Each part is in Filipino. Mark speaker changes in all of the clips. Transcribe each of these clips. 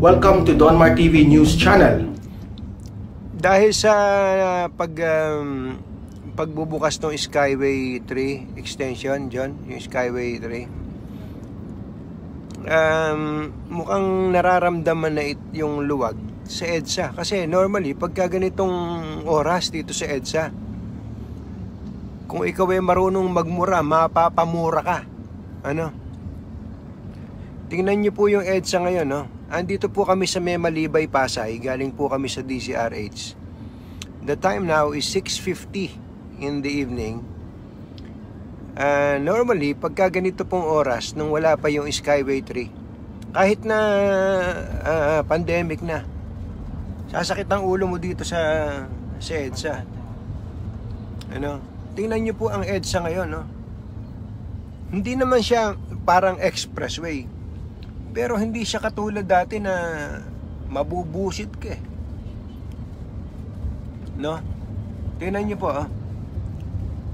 Speaker 1: Welcome to Donmar TV News Channel.
Speaker 2: Dahil sa pagbubukas ng Skyway 3 extension, John, yung Skyway 3, mukhang nararamdaman na yung luwag sa EDSA. Kasi normally, pagka ganitong oras dito sa EDSA, kung ikaw ay marunong magmura, mapapamura ka. Ano? Tingnan niyo po yung EDSA ngayon, no? Andito po kami sa Memalibay, Pasay. Galing po kami sa DZRH. The time now is 6:50 in the evening. Normally, pagka ganito pong oras, nung wala pa yung Skyway 3, kahit na pandemic na, sasakit ang ulo mo dito sa EDSA. Ano? Tingnan niyo po ang EDSA ngayon, no? Hindi naman siya parang expressway. Pero hindi siya katulad dati na mabubusit ka eh. No? Tingnan niyo po,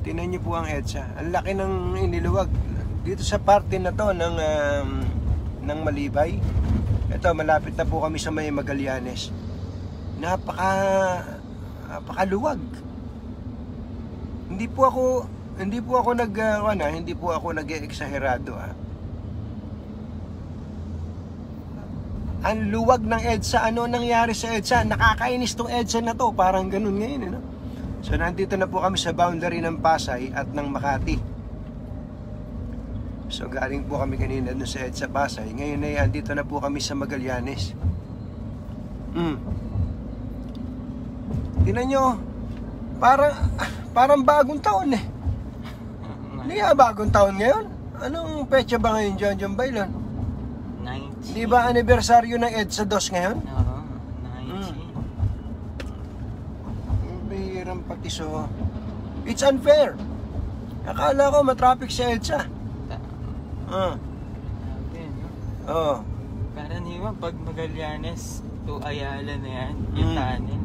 Speaker 2: tingnan niyo po ang EDSA. Ang laki ng iniluwag. Dito sa parte na to ng Malibay. Ito, malapit na po kami sa may Magallanes. Napakaluwag. Hindi po ako nag-exagerado. Ang luwag ng EDSA. Ano nangyari sa EDSA? Nakakainis tong EDSA na to. Parang ganun ngayon, no? So nandito na po kami sa boundary ng Pasay at ng Makati. So galing po kami kanina dun sa EDSA Pasay. Ngayon ay andito na po kami sa Magallanes. Tingnan nyo, parang bagong taon eh. Hindi nga bagong taon ngayon. Anong petsa ba ngayon, John Bailon?
Speaker 3: 90.
Speaker 2: Di ba anibersaryo ng EDSA 2 ngayon?
Speaker 3: Oo, 90.
Speaker 2: Bihirang patiso. It's unfair. Akala ko matraffic sa EDSA. Oo.
Speaker 3: Karaniwan pag Magallanes to Ayala na yan, yung tunnel,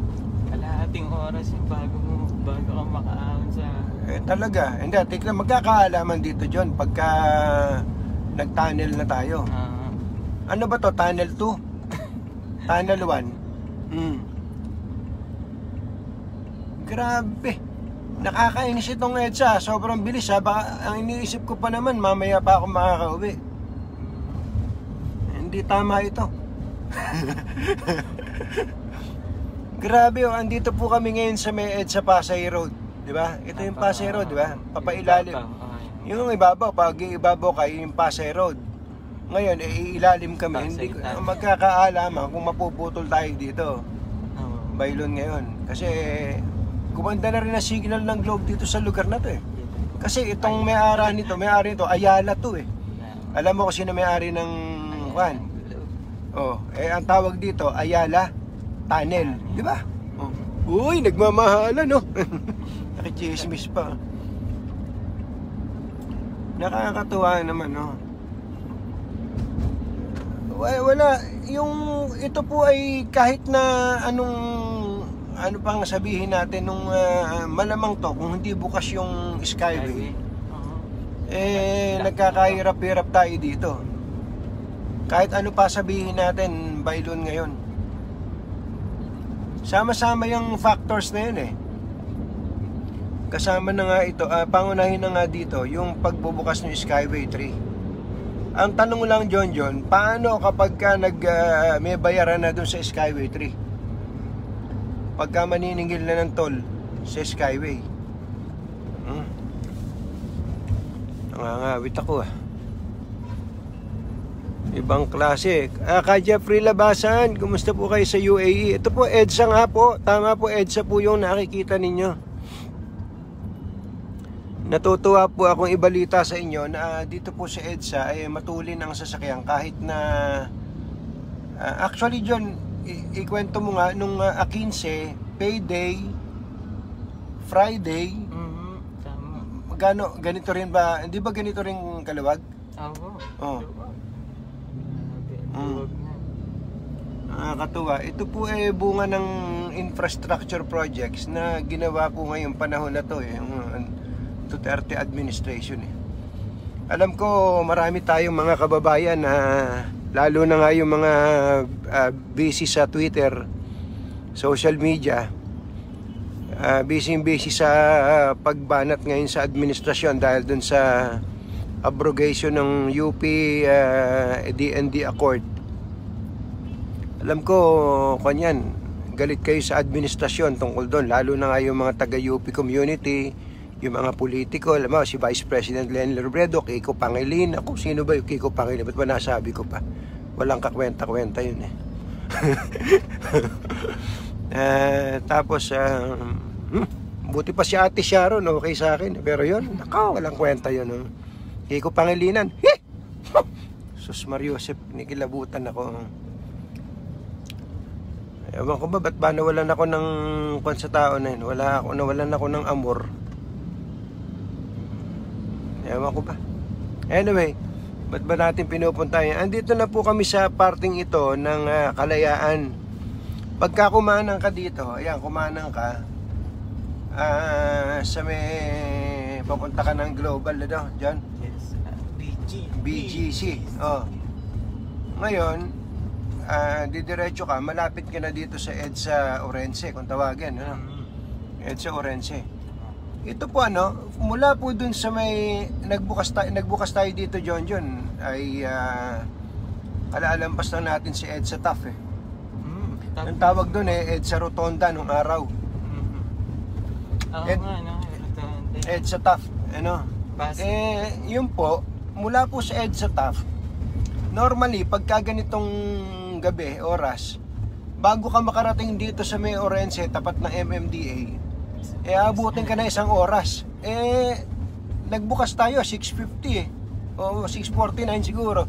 Speaker 3: kalahating oras yung bago ka makaahon sa...
Speaker 2: Talaga. Hindi, tignan, magkakaalaman dito, John, pagka nag-tunnel na tayo. Ano ba to? Tunnel 2? Tunnel 1? Grabe. Nakakainis itong EDSA. Sobrang bilis, ha? Baka, ang iniisip ko pa naman, mamaya pa ako makakauwi. Hindi tama ito. Grabe, andito po kami ngayon sa may EDSA Pasay Road. Diba? Ito yung Pasay Road, diba? Papailalim. Yung ibabaw, pag ibabaw kayo yung Pasay Road. Ngayon, ilalim kami. Hindi ko magkakaalaman kung mapuputol tayo dito. Bailon ngayon. Kasi gumanda na rin ang signal ng Globe dito sa lugar na to eh. Kasi itong may-ari nito, Ayala to eh. Alam mo kung sino may-ari ng Juan? Ang tawag dito, Ayala Tunnel. Di ba? Uy, nagmamahala no? Nakichismis pa. Nakakatuwa naman no? Wala, ito po ay kahit na ano pang sabihin natin nung malamang to, kung hindi bukas yung Skyway, nagkakahirap-hirap tayo dito. Kahit ano pa sabihin natin, Bailon ngayon. Sama-sama yung factors na yun eh. Kasama na nga ito, pangunahin na nga dito, yung pagbubukas ng Skyway 3. Ang tanong lang, John, paano kapag may bayaran na dun sa Skyway 3? Pagka maniningil na ng toll sa Skyway. Nangangawit ako Ibang klase. Ka Jeffrey Labasan, kumusta po kayo sa UAE? Ito po, EDSA nga po. Tama po, EDSA po yung nakikita ninyo. Natutuwa po akong ibalita sa inyo na dito po sa EDSA ay matulin ang sasakyan kahit na actually John, ikwento mo nga nung 15 payday Friday. Magkano ganito rin ba? Hindi ba ganito rin kaluwag? Oo. Nakakatuwa. Ito po ay bunga ng infrastructure projects na ginawa po ngayong panahon na to yung Duterte administration eh. Alam ko marami tayong mga kababayan na lalo na nga yung mga busy sa Twitter, social media, busy sa pagbanat ngayon sa administrasyon dahil dun sa abrogation ng UP DND Accord. Alam ko kanyan, galit kayo sa administrasyon tungkol doon, lalo na nga yung mga taga-UP community, yung mga politiko. Alam mo, si Vice President Leni Robredo, Kiko Pangilinan. Ako, sino ba yung Kiko Pangilinan? Ba't ba nasabi ko pa? Walang kakwenta-kwenta yun eh. Tapos, buti pa si Ate Sharon, okay sa akin. Pero yun, walang kwenta yun. Kiko Pangilinan. Sus Mariosep, nikilabutan ako. Ewan ko ba, ba't ba nawalan ako ng kwan sa tao na yun? Nawalan ako ng amor. Ewan ko ba. Anyway, ba't ba natin pinupunta yan? Andito na po kami sa parting ito ng Kalayaan. Pagka kumanang ka dito, ayan, kumanang ka, sa may, papunta ka ng Global, ano, dyan?
Speaker 3: Yes,
Speaker 2: BGC. Oh. Ngayon, didiretso ka, malapit ka na dito sa EDSA Orense, kung tawagin, ano? EDSA Orense. Ito po mula po dun sa may nagbukas tayo dito, John, ay kalaalampas na natin si EDSA TAF eh. Ang tawag dun EDSA Rotonda nung araw. EDSA TAF, ano? Yun po, mula po sa EDSA TAF, normally, pagka ganitong gabi, oras, bago ka makarating dito sa may Orense, tapat ng MMDA, abutin ka na 1 oras. Nagbukas tayo, 6:50 o 6:49 siguro.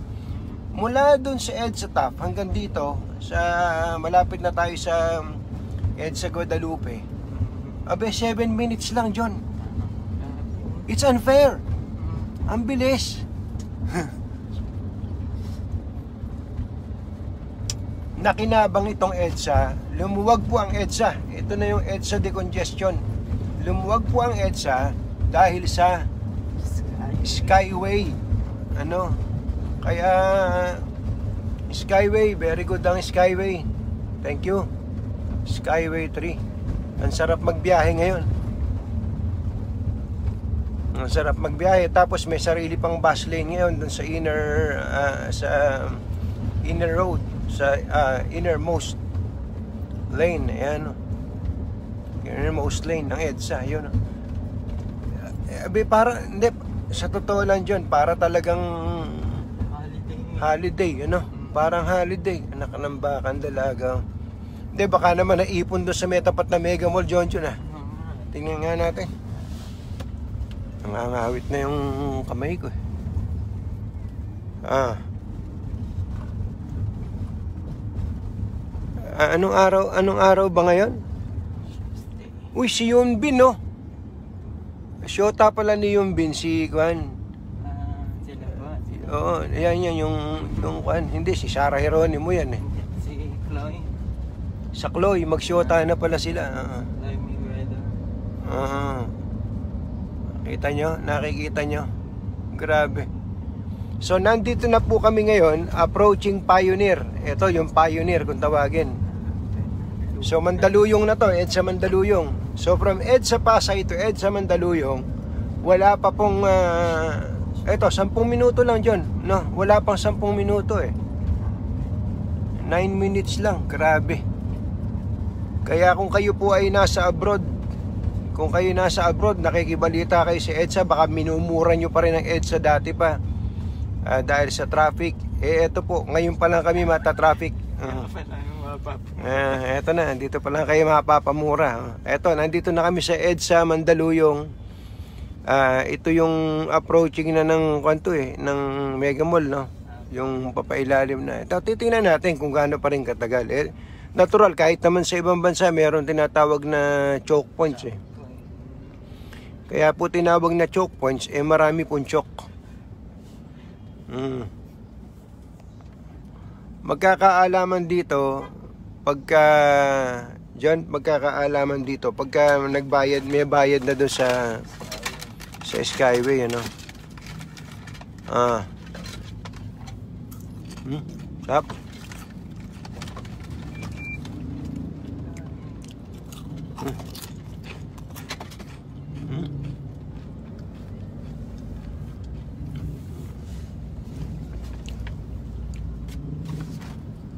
Speaker 2: Mula dun sa EDSA TAF hanggang dito, malapit na tayo sa EDSA Guadalupe, 7 minutes lang, John. It's unfair. Ang bilis. Nakinabang itong EDSA, lumuwag po ang EDSA. Ito na yung EDSA decongestion. Lumuwag po ang EDSA dahil sa Skyway. Kaya Skyway, very good ang Skyway. Thank you. Skyway 3. Ang sarap magbiyahe ngayon. Ang sarap magbiyahe. Tapos may sarili pang bus lane ngayon dun sa inner road, sa innermost lane. Ayan, innermost lane ng EDSA, yun. Hindi, sa totoo lang, John, para talagang holiday, parang holiday. Anak ng bakang dalaga. Hindi, baka naman naipon doon sa may tapat na Mega Mall, John, tingnan nga natin. Nangangawit na yung kamay ko. Anong araw ba ngayon? Uy, si Yunbin, no? Shota pala ni Yunbin, si Kwan.
Speaker 3: Sila ba?
Speaker 2: Oo, yan yung Kwan. Hindi, si Sarah Geronimo yan eh.
Speaker 3: Si Chloe.
Speaker 2: Sa Chloe, mag-shota na pala sila.
Speaker 3: Chloe Mayweather.
Speaker 2: Nakikita nyo? Grabe. So, nandito na po kami ngayon, approaching Pioneer. Ito, yung Pioneer, kung tawagin. So, Mandaluyong na to, EDSA Mandaluyong. So, from EDSA Pasay to EDSA Mandaluyong, wala pa pong, 10 minuto lang, John. No, wala pang 10 minuto eh. 9 minutes lang, grabe. Kaya kung kayo po ay nasa abroad, nakikibalita kayo sa EDSA, baka minumura nyo pa rin ang EDSA dati pa. Dahil sa traffic. Eto po, ngayon pa lang kami mata-traffic. Eto na, dito pa lang kayo mapapamura. Eto, nandito na kami sa EDSA Mandaluyong. Ito yung approaching na ng ng Mega Mall, no? Yung papailalim na. Ito, titingnan natin kung gaano pa rin katagal. Natural, kahit naman sa ibang bansa, mayroon tinatawag na choke points eh. Kaya po tinawag na choke points, marami pong choke. Magkakaalaman dito pagka nagbayad, may bayad na doon sa Skyway, Tap.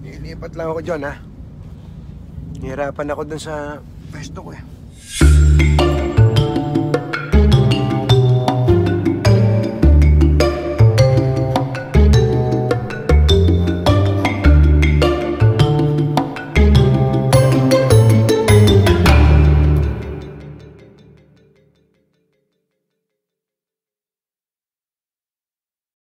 Speaker 2: Nilipat lang ako dyan, ha. Nihirapan ako dun sa pwesto ko, eh.